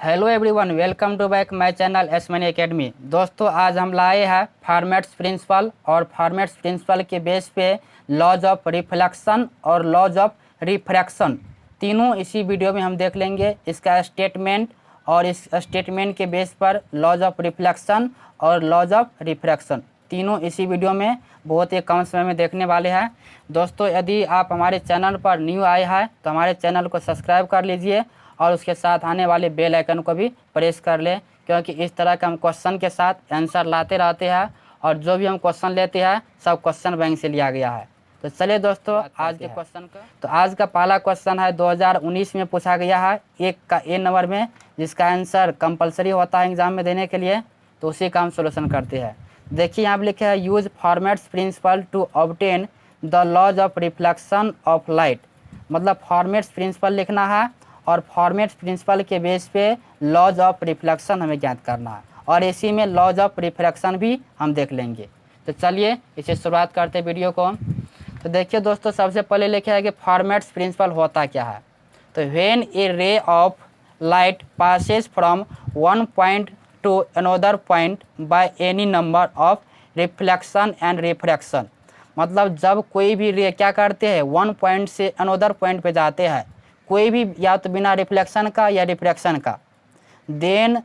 Hello everyone, welcome to back my channel S money academy. दोस्तों, आज हम लाए हैं फॉर्मेट्स प्रिंसिपल और फॉर्मेट्स प्रिंसिपल के बेस पे लॉज ऑफ रिफ्लेक्शन और लॉज ऑफ रिफ्रैक्शन तीनों इसी वीडियो में हम देख लेंगे। इसका स्टेटमेंट और इस स्टेटमेंट के बेस पर लॉज ऑफ रिफ्लेक्शन और लॉज ऑफ रिफ्रैक्शन तीनों इसी वीडियो में बहुत ही कम समय में देखने वाले हैं। दोस्तों, यदि आप हमारे चैनल पर न्यू आए हैं तो हमारे चैनल को सब्सक्राइब कर लीजिए और उसके साथ आने वाले बेल आइकन को भी प्रेस कर लें, क्योंकि इस तरह के हम क्वेश्चन के साथ आंसर लाते रहते हैं और जो भी हम क्वेश्चन लेते हैं सब क्वेश्चन बैंक से लिया गया है। तो चलिए दोस्तों, आज के क्वेश्चन का आज का पहला क्वेश्चन है 2019 में पूछा गया है, एक का ए नंबर में, जिसका आंसर कंपलसरी होता है एग्जाम में देने के लिए। तो उसी का हम सोल्यूशन करते हैं। देखिए, यहाँ पर लिखे है use Fermat's principle to obtain the laws of reflection of light. मतलब फॉर्मेट्स प्रिंसिपल लिखना है और फॉर्मेट्स प्रिंसिपल के बेस पे लॉज ऑफ रिफ्लेक्शन हमें ज्ञात करना है और इसी में लॉज ऑफ रिफ्रैक्शन भी हम देख लेंगे। तो चलिए इसे शुरुआत करते हैं वीडियो को। तो देखिए दोस्तों, सबसे पहले लिखा है कि फॉर्मेट्स प्रिंसिपल होता क्या है। तो when A ray of light passes from one point two another point by any number of reflection and refraction. मतलब जब कोई भी रे क्या करते हैं, वन पॉइंट से अनदर पॉइंट पे जाते हैं, कोई भी, या तो बिना रिफ्लेक्शन का या रिफ्रैक्शन का, then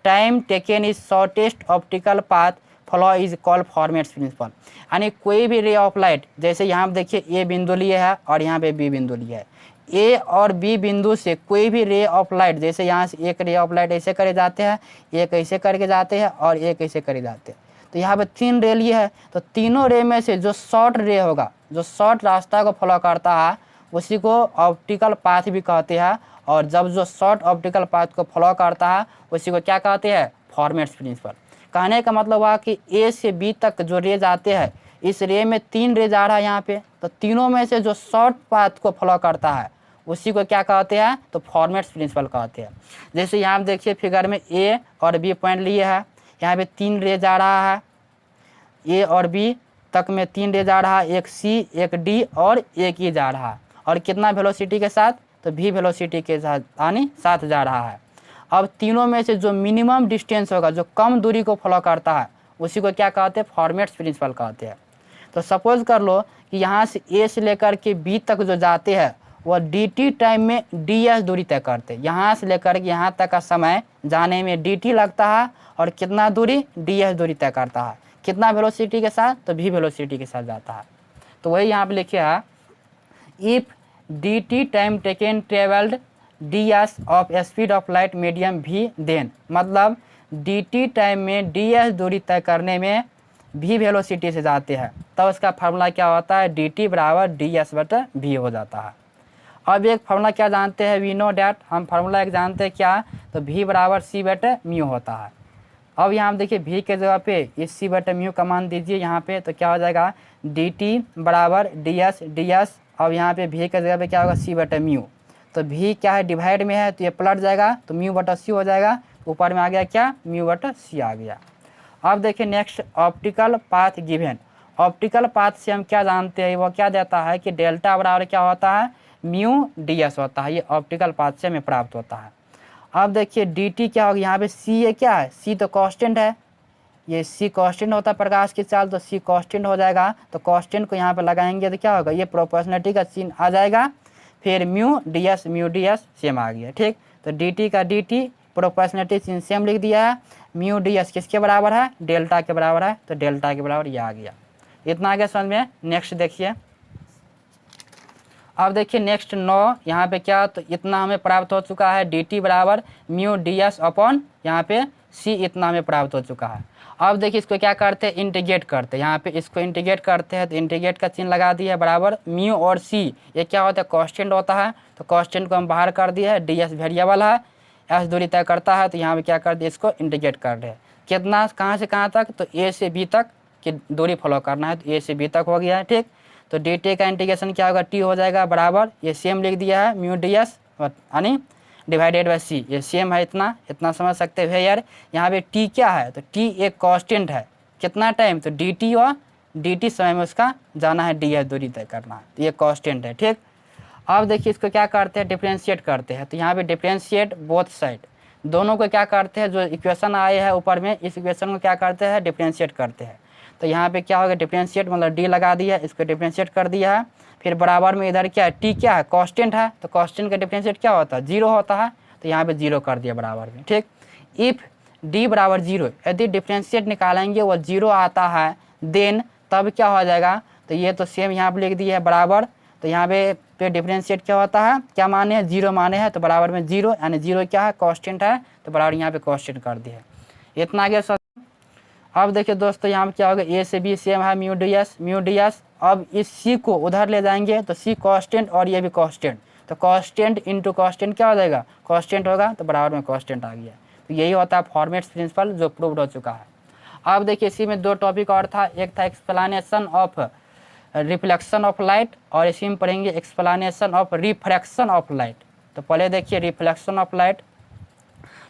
time taken is shortest optical path flow is called Fermat's principle. यानी कोई भी रे ऑफ लाइट, जैसे यहाँ पे देखिए ए बिंदु लिए है और यहाँ पे बी बिंदु लिया है, ए और बी बिंदु से कोई भी रे ऑफ लाइट, जैसे यहाँ से एक रे ऑफ लाइट ऐसे करे जाते हैं, एक ऐसे करके जाते हैं और एक ऐसे करे जाते हैं। तो यहाँ पे तीन रे लिए है, तो तीनों रे में से जो शॉर्ट रे होगा, जो शॉर्ट रास्ता को फॉलो करता है, उसी को ऑप्टिकल पाथ भी कहते हैं। और जब जो शॉर्ट ऑप्टिकल पाथ को फॉलो करता है उसी को क्या कहते हैं, फॉर्मेट्स प्रिंसिपल। कहने का मतलब हुआ कि ए से बी तक जो रे जाते हैं, इस रे में तीन रे जा रहा है यहाँ पे, तो तीनों में से जो शॉर्ट पाथ को फॉलो करता है उसी को क्या कहते हैं, तो फॉर्मेट्स प्रिंसिपल कहते हैं। जैसे यहाँ देखिए फिगर में ए और बी पॉइंट लिए है, यहाँ पे तीन रे जा रहा है, ए और बी तक में तीन रे जा रहा है, एक सी एक डी और एक ई जा रहा है, और कितना वेलोसिटी के साथ, तो भी वेलोसिटी के साथ यानी साथ जा रहा है। अब तीनों में से जो मिनिमम डिस्टेंस होगा, जो कम दूरी को फॉलो करता है, उसी को क्या कहते हैं, फॉर्मेट्स प्रिंसिपल कहते हैं। तो सपोज कर लो कि यहाँ से ए से लेकर के बी तक जो जाते हैं वह dt टाइम में ds दूरी तय करते हैं। यहाँ से लेकर के यहाँ तक का समय जाने में dt लगता है और कितना दूरी, ds दूरी तय करता है, कितना वेलोसिटी के साथ, तो भी वेलोसिटी के साथ जाता है। तो वही यहाँ पे लिखे है, if dt time taken travelled ds of speed of light medium v, then मतलब dt टाइम में ds दूरी तय करने में v वेलोसिटी से जाते हैं, तब उसका फार्मूला क्या होता है, dt बराबर ds/v हो जाता है। अब एक फार्मूला क्या जानते हैं, वी नो डैट, हम फार्मूला एक जानते हैं क्या, तो v बराबर c/μ होता है। अब यहाँ देखिए v के जगह पे इस c/μ का मान दीजिए यहाँ पे, तो क्या हो जाएगा, dt बराबर ds। अब यहाँ पे v के जगह पे क्या होगा, c/μ। तो v क्या है, डिवाइड में है तो ये पलट जाएगा, तो μ/c हो जाएगा। ऊपर में आ गया क्या, μ/c आ गया। अब देखिए next, optical path given. Optical path से हम क्या जानते हैं, वो क्या देता है कि डेल्टा बराबर क्या होता है, μ/ds होता है। ये ऑप्टिकल पाथ से हमें प्राप्त होता है। अब देखिए dt क्या होगा, यहाँ पे c ये क्या है, c तो कांस्टेंट है, ये c कांस्टेंट होता है प्रकाश की चाल, तो c कांस्टेंट हो जाएगा। तो कांस्टेंट को यहाँ पे लगाएंगे तो क्या होगा, ये प्रोपोर्शनलिटी का चिन्ह आ जाएगा, फिर μ/ds सेम आ गया। ठीक, तो dt का dt प्रोपोर्शनलिटी चिन्ह सेम लिख दिया है, μ/ds किसके बराबर है, डेल्टा के बराबर है, तो डेल्टा के बराबर ये आ गया। इतना आ गया समझ में। नेक्स्ट देखिए, अब देखिए नेक्स्ट 9, यहाँ पे क्या, तो इतना हमें प्राप्त हो चुका है, dt बराबर μ/ds अपॉन यहाँ पे c, इतना हमें प्राप्त हो चुका है। अब देखिए इसको क्या करते हैं, इंटीग्रेट करते हैं। यहाँ पे इसको इंटीग्रेट करते हैं, तो इंटीग्रेट का चिन्ह लगा दिया है, बराबर μ और c, ये क्या होता है, कांस्टेंट होता है, तो कांस्टेंट को हम बाहर कर दिया है, ds वेरिएबल है, s दूरी तय करता है, तो यहाँ पे क्या कर दिया, इसको इंटीग्रेट कर रहे हैं। कितना, कहाँ से कहाँ तक, तो a से b तक की दूरी फॉलो करना है, तो a से b तक हो गया है। ठीक, तो dt का इंटीग्रेशन क्या होगा, t हो जाएगा, बराबर ये सेम लिख दिया है, μ/ds यानी डिवाइडेड बाय c, ये सेम है, इतना समझ सकते हैं यार। यहाँ पे t क्या है, तो t एक कांस्टेंट है, कितना टाइम, तो dt और dt समय में उसका जाना है, ds दूरी तय करना है, तो ये कांस्टेंट है। ठीक, अब देखिए इसको क्या करते हैं, डिफ्रेंशिएट करते हैं। तो यहाँ पे डिफ्रेंशिएट बोथ साइड, दोनों को क्या करते हैं, जो इक्वेशन आए हैं ऊपर में, इस इक्वेशन को क्या करते हैं, डिफ्रेंशिएट करते हैं। तो यहाँ पे क्या होगा, डिफ्रेंशिएट मतलब डी लगा दिया, इसको डिफ्रेंशिएट कर दिया है। फिर बराबर में इधर क्या है, टी क्या है, कांस्टेंट है, तो कांस्टेंट का डिफ्रेंशिएट क्या होता है, जीरो होता है, तो यहाँ पे जीरो कर दिया बराबर में। ठीक, इफ डी बराबर जीरो, यदि डिफ्रेंशिएट निकालेंगे वो जीरो आता है, देन तब क्या हो जाएगा, तो ये तो सेम यहाँ पे लिख दिया है बराबर, तो यहाँ पे डिफ्रेंशिएट क्या होता है, क्या माने हैं, जीरो माने हैं, तो बराबर में जीरो, यानी जीरो क्या है, कांस्टेंट है, तो बराबर यहाँ पे कांस्टेंट कर दिया है। इतना आगे अब देखिए दोस्तों यहाँ पे क्या होगा, ए से बी सेम है म्यू डी एस। अब इस सी को उधर ले जाएंगे तो सी कांस्टेंट और ये भी कांस्टेंट, तो कांस्टेंट इंटू कांस्टेंट क्या हो जाएगा, कांस्टेंट होगा, तो बराबर में कांस्टेंट आ गया। तो यही होता है फॉर्मेट्स प्रिंसिपल जो प्रूव्ड हो चुका है। अब देखिए इसी में दो टॉपिक और था, एक था explanation of reflection of light, और इसी में पढ़ेंगे explanation of refraction of light. तो पहले देखिए रिफ्लेक्शन ऑफ लाइट।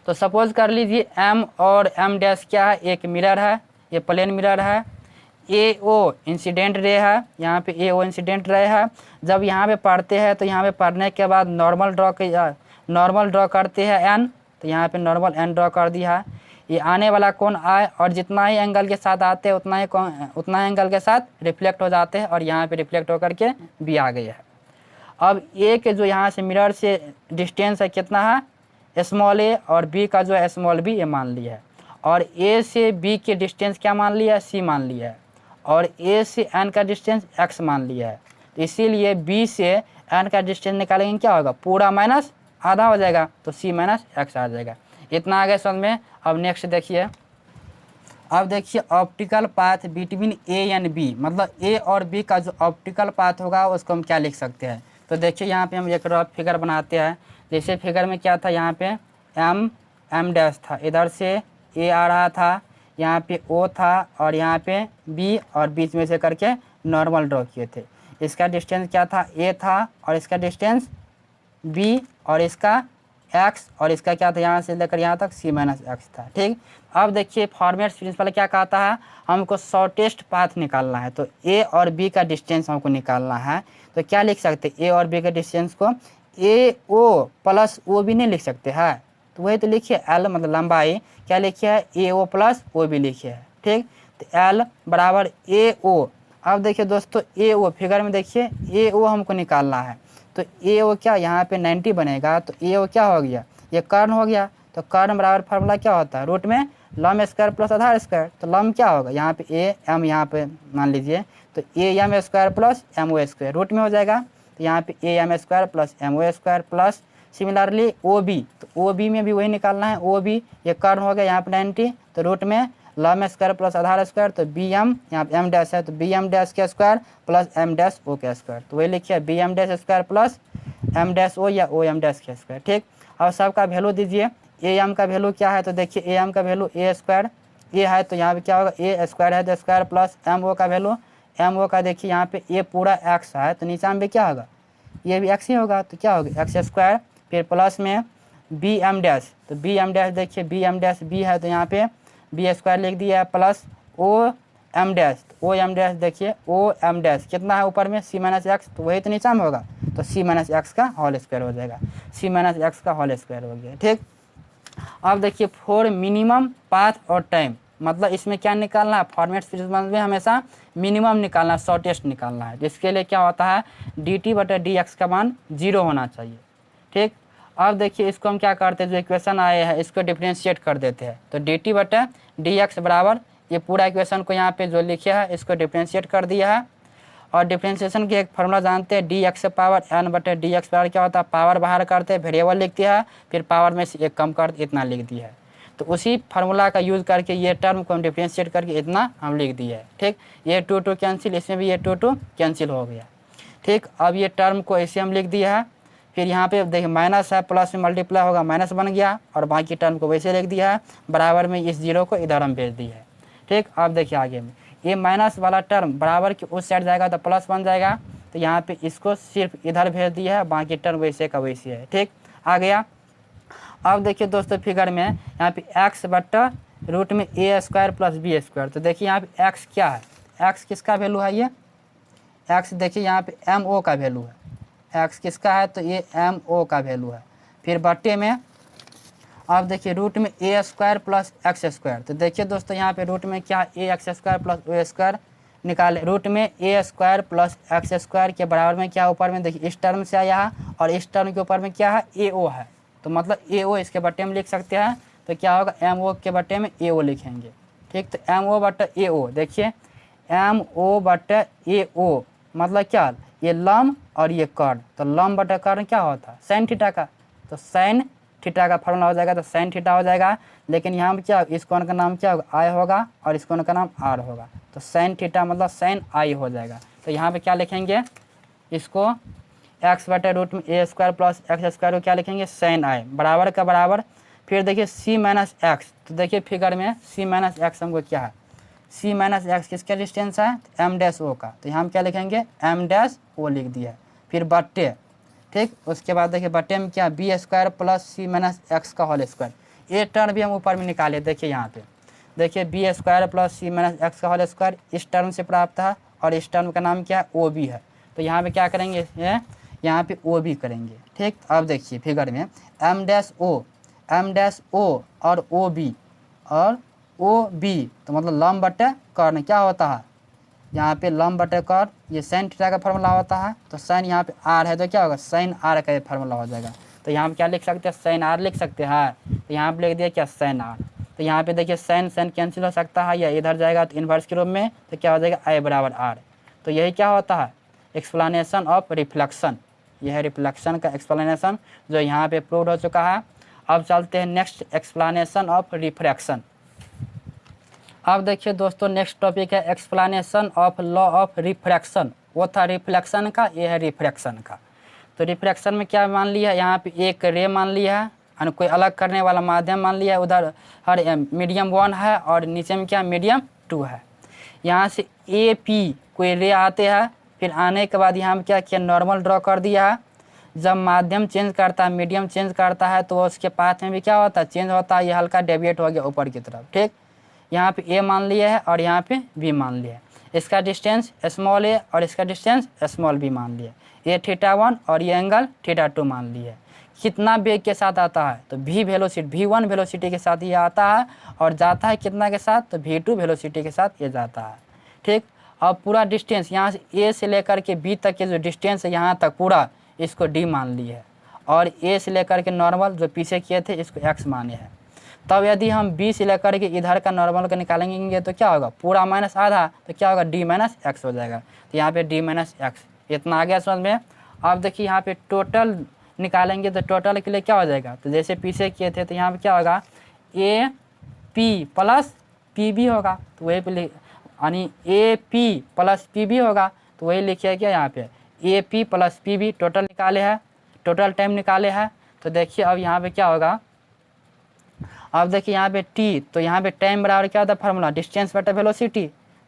तो सपोज कर लीजिए एम और एम डैश क्या है, एक मिरर है, ये प्लेन मिरर है, ए ओ इंसिडेंट रे है, यहाँ पे ए ओ इंसिडेंट रे है। जब यहाँ पे पढ़ते हैं तो यहाँ पे पढ़ने के बाद नॉर्मल ड्रॉ करते हैं एन, तो यहाँ पे नॉर्मल एन ड्रॉ कर दिया है। ये आने वाला कौन आए, और जितना ही एंगल के साथ आते हैं उतना एंगल के साथ रिफ्लेक्ट हो जाते हैं, और यहाँ पे रिफ्लेक्ट होकर के भी आ गए हैं। अब ए के जो यहाँ से मिरर से डिस्टेंस है कितना है, स्मॉल ए, और बी का जो है स्मॉल बी, ये मान लिया है। और ए से बी के डिस्टेंस क्या मान लिया है, सी मान लिया है। और ए से एन का डिस्टेंस एक्स मान लिया है। तो इसीलिए बी से एन का डिस्टेंस निकालेंगे, क्या होगा, पूरा माइनस आधा हो जाएगा, तो सी माइनस एक्स आ जाएगा। इतना आगे समझ में। अब नेक्स्ट देखिए, अब देखिए optical path between A and B, मतलब ए और बी का जो ऑप्टिकल पाथ होगा उसको हम क्या लिख सकते हैं। तो देखिए यहाँ पे हम एक रफ फिगर बनाते हैं। जैसे फिगर में क्या था, यहाँ पे एम डैश था, इधर से ए आ रहा था, यहाँ पे ओ था, और यहाँ पे बी, और बीच में से करके नॉर्मल ड्रॉ किए थे। इसका डिस्टेंस क्या था, ए था, और इसका डिस्टेंस बी, और इसका एक्स, और इसका क्या था, यहाँ से लेकर यहाँ तक सी माइनस एक्स था। ठीक, अब देखिए फॉर्मेट्स प्रिंसिपल क्या कहता है, हमको शॉर्टेस्ट पाथ निकालना है, तो ए और बी का डिस्टेंस हमको निकालना है। तो क्या लिख सकते, ए और बी के डिस्टेंस को ए ओ प्लस ओ बी नहीं लिख सकते हैं, तो वही तो लिखिए एल मतलब लंबाई, क्या लिखिए है, ए ओ प्लस ओ बी लिखिए है। ठीक, तो एल बराबर ए ओ। अब देखिए दोस्तों ए ओ फिगर में देखिए ए ओ हमको निकालना है, तो ए ओ क्या यहाँ पे 90 बनेगा, तो ए ओ क्या हो गया, ये कर्ण हो गया। तो कर्ण बराबर फार्मूला क्या होता है, रूट में लम स्क्वायर प्लस आधार स्क्वायर। तो लम क्या होगा, यहाँ पे ए एम, यहाँ पे मान लीजिए, तो A M square plus M O square root में हो जाएगा, तो यहाँ पे A M square plus M O square plus similarly O B, तो ओ बी में भी वही निकालना है, ओ बी ये कर्ण हो गया यहाँ पे 90, तो रूट में लम स्क्वायर प्लस आधार स्क्वायर, तो बी एम, यहाँ पे एम डैश है, तो बी एम डैश के square plus M dash O के स्क्वायर, तो वही लिखिए B M dash square plus M dash O या ओ एम डैश के स्क्वायर। ठीक, अब सबका वैल्यू दीजिए, ए एम का वैल्यू क्या है, तो देखिए ए एम का वैल्यू ए स्क्वायर, ए है तो यहाँ पे क्या होगा, ए स्क्वायर है तो स्क्वायर प्लस एम ओ का वैल्यू, एम ओ का देखिए यहाँ पे ए पूरा एक्स है, तो नीचे में क्या होगा, ये भी एक्स ही होगा, तो क्या होगा एक्स स्क्वायर, फिर प्लस में बी एम डैश, तो बी एम डैश देखिए बी एम डैश बी है, तो यहाँ पे बी स्क्वायर लिख दिया है, plus O M dash, O M dash देखिए ओ एम डैश कितना है ऊपर में सी माइनस एक्स, तो वही तो नीचा में होगा, तो सी माइनस एक्स का होल स्क्वायर हो जाएगा, सी माइनस एक्स का होल स्क्वायर हो गया। ठीक, अब देखिए फॉर मिनिमम पाथ और टाइम, मतलब इसमें क्या निकालना है, फॉर्मेट्स प्रिंसिपल में हमेशा मिनिमम निकालना है, शॉर्टेस्ट निकालना है, जिसके लिए क्या होता है डी टी बटा डी एक्स का मान 0 होना चाहिए। ठीक, अब देखिए इसको हम क्या करते हैं, जो इक्वेशन आए हैं इसको डिफ्रेंशिएट कर देते हैं, तो डी टी बटा डी एक्स बराबर ये पूरा इक्वेशन को यहाँ पे जो लिखे है इसको डिफ्रेंशिएट कर दिया है। और डिफ्रेंशिएशन की एक फार्मूला जानते हैं, डी एक्स पावर एन बटे डी एक्स पावर क्या होता है, पावर बाहर करते हैं वेरिएबल लिखते हैं, फिर पावर में से एक कम कर इतना लिख दिया है, तो उसी फार्मूला का यूज़ करके ये टर्म को हम डिफ्रेंशिएट करके इतना हम लिख दिया है। ठीक, ये टू टू कैंसिल, इसमें भी ये टू टू कैंसिल हो गया। ठीक, अब ये टर्म को ऐसे हम लिख दिया है, फिर यहाँ पे देखिए माइनस है, प्लस में मल्टीप्लाई होगा माइनस बन गया, और बाकी टर्म को वैसे लिख दिया है, बराबर में इस जीरो को इधर हम भेज दिया है। ठीक, अब देखिए आगे में ये माइनस वाला टर्म बराबर के उस साइड जाएगा तो प्लस बन जाएगा, तो यहाँ पे इसको सिर्फ इधर भेज दिया है, बाकी टर्म वैसे का वैसे है। ठीक, आ गया। अब देखिए दोस्तों फिगर में यहाँ पे एक्स बट्टा रूट में A square plus B square, तो देखिए यहाँ पे एक्स क्या है, एक्स किसका वैल्यू है, ये एक्स देखिए यहाँ पे एम ओ का वैल्यू है, एक्स किसका है, तो ये एम ओ का वैल्यू है। फिर बट्टे में अब देखिए रूट में A square plus X square, तो देखिए दोस्तों यहाँ पे रूट में क्या A X square plus O square निकाले, रूट में A square plus X square के बराबर में क्या ऊपर में देखिए इस टर्म से आया है और इस टर्म के ऊपर में क्या है ए ओ है, तो मतलब ए ओ इसके बट्टे में लिख सकते हैं, तो क्या होगा एम ओ के बट्टे में ए ओ लिखेंगे। ठीक, तो एम ओ बट्टे ए ओ, देखिए एम ओ बट्टे ए ओ मतलब क्या, ये लम और ये कर्ण, तो लम बटे कर्ण क्या होता है साइन थीटा का, तो साइन थीटा का फॉर्मूला हो जाएगा, तो साइन थीटा हो जाएगा। लेकिन यहाँ पे क्या इस कोण का नाम क्या होगा आई होगा और इस कोण का नाम आर होगा, तो साइन थीटा मतलब साइन आई हो जाएगा। तो यहाँ पे क्या लिखेंगे इसको एक्स बटे रूट में A square plus X square को क्या लिखेंगे साइन आई बराबर का बराबर, फिर देखिए सी माइनस एक्स, तो देखिए फिगर में सी माइनस एक्स हमको क्या है, सी माइनस एक्स किसका डिस्टेंस है एम डैश ओ का, तो यहाँ हम क्या लिखेंगे एम डैश ओ लिख दिया, फिर बट्टे। ठीक, उसके बाद देखिए बट्टे में क्या बी स्क्वायर प्लस सी माइनस एक्स का होल स्क्वायर, ये टर्म भी हम ऊपर में निकाले, देखिए यहाँ पे देखिए बी स्क्वायर प्लस सी माइनस एक्स का होल स्क्वायर इस टर्म से प्राप्त है और इस टर्म का नाम क्या है ओ बी है, तो यहाँ पे क्या करेंगे यहाँ पे ओ बी करेंगे। ठीक, अब देखिए फिगर में एम डैश ओ और ओ बी तो मतलब लंब बटे कर्ण क्या होता है, यहाँ पे लंब बटे कर्ण ये साइन थीटा का फार्मूला होता है, तो साइन यहाँ पे आर है तो क्या होगा साइन आर का ये फार्मूला हो जाएगा, तो यहाँ पे क्या लिख सकते हैं साइन आर लिख सकते हैं, तो यहाँ पे लिख दिया क्या साइन आर, तो यहाँ पे देखिए साइन साइन कैंसिल हो सकता है या इधर जाएगा तो इन्वर्स के रूप में, तो क्या हो जाएगा आई बराबर आर, तो यही क्या होता है एक्सप्लेनेशन ऑफ रिफ्लेक्शन, यह है रिफ्लेक्शन का एक्सप्लेनेशन जो यहाँ पे प्रूव हो चुका है। अब चलते हैं नेक्स्ट एक्सप्लेनेशन ऑफ रिफ्रैक्शन। अब देखिए दोस्तों नेक्स्ट टॉपिक है explanation of law of refraction, वो था रिफ्लेक्शन का, ये है रिफ्रैक्शन का। तो रिफ्रैक्शन में क्या मान लिया यहाँ पे एक रे मान लिया है और कोई अलग करने वाला माध्यम मान लिया है, उधर हर मीडियम 1 है और नीचे में क्या मीडियम 2 है। यहाँ से ए पी कोई रे आते हैं, फिर आने के बाद यहाँ पे क्या किया नॉर्मल ड्रॉ कर दिया है, जब माध्यम चेंज करता है मीडियम चेंज करता है तो उसके पाथ में भी क्या होता है चेंज होता है, ये हल्का डेविएट हो गया ऊपर की तरफ। ठीक, यहाँ पे ए मान लिया है और यहाँ पे बी मान लिया है, इसका डिस्टेंस स्मॉल ए और इसका डिस्टेंस स्मॉल बी मान लिया, ये θ1 और ये एंगल θ2 मान लिया है। कितना वेग के साथ आता है तो v वेलोसिटी v1 वेलोसिटी के साथ ये आता है और जाता है कितना के साथ तो v2 वेलोसिटी के साथ ये जाता है। ठीक, अब पूरा डिस्टेंस यहाँ से ए से लेकर के बी तक के जो डिस्टेंस है यहाँ तक पूरा इसको डी मान ली है और ए से लेकर के नॉर्मल जो पीछे किए थे इसको एक्स माने हैं। तब यदि हम बी से लेकर के इधर का नॉर्मल का निकालेंगे तो क्या होगा पूरा माइनस आधा, तो क्या होगा डी माइनस एक्स हो जाएगा, तो यहाँ पे डी माइनस एक्स इतना आ गया समझ में। अब देखिए यहाँ पे टोटल निकालेंगे तो टोटल के लिए क्या हो जाएगा, तो जैसे पीछे किए थे तो यहाँ पे क्या होगा A P plus P B होगा, तो वही पे यानी A P plus P B होगा, तो वही लिखिए क्या यहाँ पे A P plus P B total निकाले हैं, टोटल टाइम निकाले हैं। तो देखिए अब यहाँ पे क्या होगा, अब देखिए यहाँ पे टी, तो यहाँ पे टाइम बराबर क्या होता है फार्मूला डिस्टेंस बटा वेलोसिटी,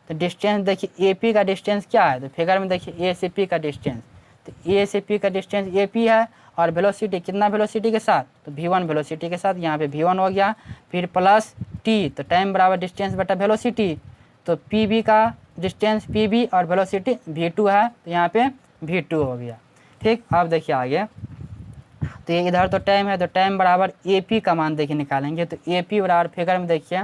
तो डिस्टेंस देखिए ए पी का डिस्टेंस क्या है, तो फिगर में देखिए ए से पी का डिस्टेंस, तो ए से पी का डिस्टेंस ए पी है और वेलोसिटी कितना वेलोसिटी के साथ तो v1 वेलोसिटी के साथ, यहाँ पे v1 हो गया, फिर प्लस टी तो टाइम बराबर डिस्टेंस बटा वेलोसिटी, तो पी बी का डिस्टेंस पी बी और वेलोसिटी v2 है तो यहाँ पे v2 हो गया। ठीक, अब देखिए आगे, तो ये इधर तो टाइम है तो टाइम बराबर ए पी का मान देखिए निकालेंगे, तो ए पी बराबर फिगर में देखिए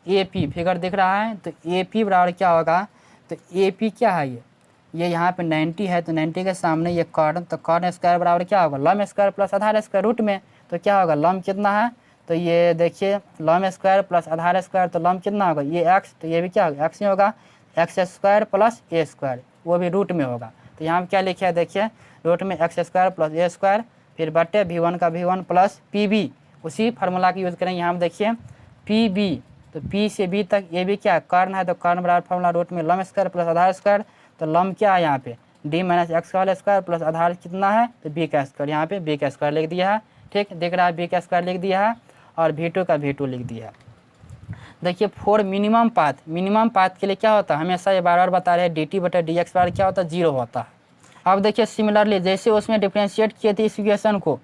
ए पी फिगर दिख रहा है, तो ए पी बराबर क्या होगा, तो ए पी क्या है ये यहाँ पे 90 है, तो 90 के सामने ये कॉर्न, तो कॉर्न स्क्वायर बराबर क्या होगा लम स्क्वायर प्लस आधार स्क्वायर रूट में, तो क्या होगा लम कितना है, तो ये देखिए लम स्क्वायर प्लस आधार स्क्वायर, तो लम कितना होगा ये एक्स, तो ये भी क्या होगा एक्स ही होगा, एक्स स्क्वायर प्लस ए स्क्वायर वो भी रूट में होगा, तो यहाँ पे क्या लिखा है देखिए रूट में एक्स स्क्वायर प्लस ए स्क्वायर, फिर बटे v1 का v1 प्लस पी बी, उसी फार्मूला की यूज़ करेंगे। यहाँ पे देखिए पी बी, तो पी से बी तक ये भी क्या है कर्ण है, तो कर्ण बराबर फार्मूला रूट में लम स्क्वायर प्लस आधार स्क्वायर, तो लम क्या है यहाँ पे डी माइनस एक्स का होल स्क्वायर प्लस आधार कितना है तो बी का स्क्वायर, यहाँ पे बी का स्क्वायर लिख दिया है। ठीक, दिख रहा है बी का स्क्वायर लिख दिया है और v2 का v2 लिख दिया है। देखिए फॉर मिनिमम पाथ के लिए क्या होता है हमेशा ये बार बार बता रहे हैं डी टी बटा डी एक्स बार क्या होता है 0 होता है। अब देखिए सिमिलरली जैसे उसमें डिफ्रेंशिएट किए थे इस इक्वेशन को,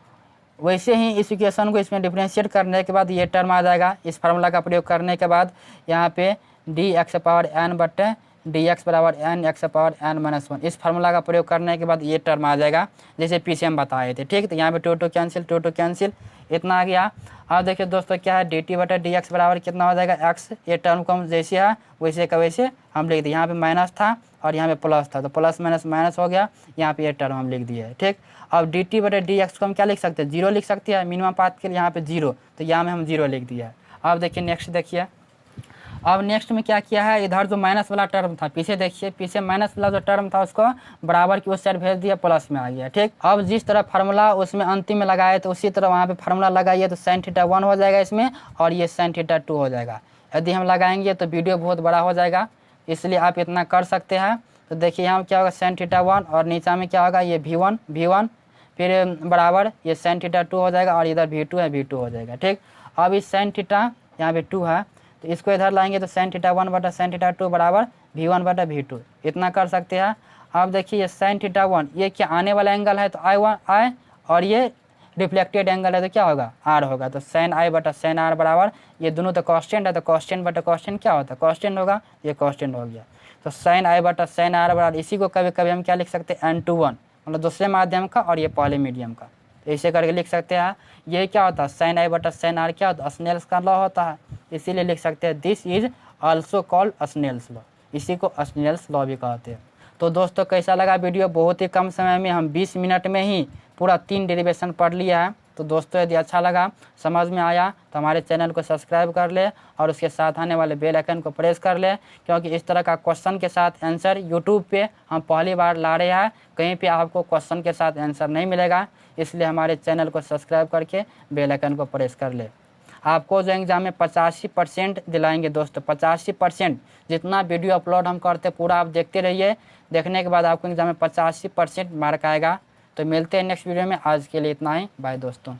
वैसे ही इस इक्वेशन को इसमें डिफ्रेंशिएट करने के बाद ये टर्म आ जाएगा, इस फार्मूला का प्रयोग करने के बाद यहाँ पे डी एक्स पावर एन बटे डी एक्स बराबर N X power N minus 1। इस फार्मूला का प्रयोग करने के बाद ये टर्म आ जाएगा जैसे पीछे हम बताए थे। ठीक, तो यहाँ पे टू कैंसिल, टू कैंसिल, इतना आ गया। अब देखिए दोस्तों क्या है, डी टी बटा डी एक्स बराबर कितना हो जाएगा एक्स। ये टर्म को हम जैसे है वैसे का वैसे हम लिख दिए। यहाँ पे माइनस था और यहाँ पे प्लस था, तो प्लस माइनस माइनस हो गया। यहाँ पे ये टर्म हम लिख दिए। ठीक, अब डी टी बटे डी एक्स को हम क्या लिख सकते हैं, जीरो लिख सकते हैं। मिनिमम पाथ के लिए यहाँ पे जीरो, तो यहाँ में हम जीरो लिख दिया है। अब देखिए नेक्स्ट देखिए, अब नेक्स्ट में क्या किया है, इधर जो माइनस वाला टर्म था पीछे देखिए, पीछे माइनस वाला जो टर्म था उसको बराबर की उस साइड भेज दिया, प्लस में आ गया। ठीक, अब जिस तरह फार्मूला उसमें अंतिम में लगाए तो उसी तरह वहाँ पे फार्मूला लगाइए, तो साइन थीटा 1 हो जाएगा इसमें, और ये साइन थीटा 2 हो जाएगा। यदि हम लगाएंगे तो वीडियो बहुत बड़ा हो जाएगा, इसलिए आप इतना कर सकते हैं। तो देखिए यहाँ क्या होगा, साइन थीटा 1 और नीचा में क्या होगा, ये V1 फिर बराबर ये साइन थीटा 2 हो जाएगा, और इधर V2 है, V2 हो जाएगा। ठीक, अब इस साइन थीटा यहाँ पे 2 है, तो इसको इधर लाएंगे तो साइन थीटा 1 बटा साइन थीटा 2 बराबर V1 बटा V2, इतना कर सकते हैं। अब देखिए ये साइन थीटा 1 ये क्या आने वाला एंगल है, तो I और ये रिफ्लेक्टेड एंगल है तो क्या होगा, R होगा। तो साइन I बटा साइन R बराबर, ये दोनों तो कॉन्स्टेंट है, तो कॉन्स्टेंट बटा कॉन्स्टेंट क्या होता है, कॉन्स्टेंट होगा, ये कॉन्स्टेंट हो गया। तो साइन I बटा साइन R बराबर, इसी को कभी कभी हम क्या लिख सकते हैं, N/1, मतलब दूसरे माध्यम का और ये पहले मीडियम का, तो ऐसे करके लिख सकते हैं। ये क्या होता है, साइन I बटा साइन R क्या होता है, स्नेल्स का लॉ होता है, इसीलिए लिख सकते हैं this is also called Snell's law, इसी को स्नेल्स लॉ भी कहते हैं। तो दोस्तों कैसा लगा वीडियो, बहुत ही कम समय में हम 20 मिनट में ही पूरा 3 डेरिवेशन पढ़ लिया है। तो दोस्तों यदि अच्छा लगा, समझ में आया, तो हमारे चैनल को सब्सक्राइब कर ले और उसके साथ आने वाले बेल आइकन को प्रेस कर ले, क्योंकि इस तरह का क्वेश्चन के साथ आंसर यूट्यूब पे हम पहली बार ला रहे हैं, कहीं पे आपको क्वेश्चन के साथ आंसर नहीं मिलेगा, इसलिए हमारे चैनल को सब्सक्राइब करके बेल आइकन को प्रेस कर ले। आपको जो एग्ज़ाम में 85% दिलाएंगे दोस्तों, 85%, जितना वीडियो अपलोड हम करते पूरा आप देखते रहिए, देखने के बाद आपको एग्ज़ाम में 85% मार्क आएगा। तो मिलते हैं नेक्स्ट वीडियो में, आज के लिए इतना ही, बाय दोस्तों।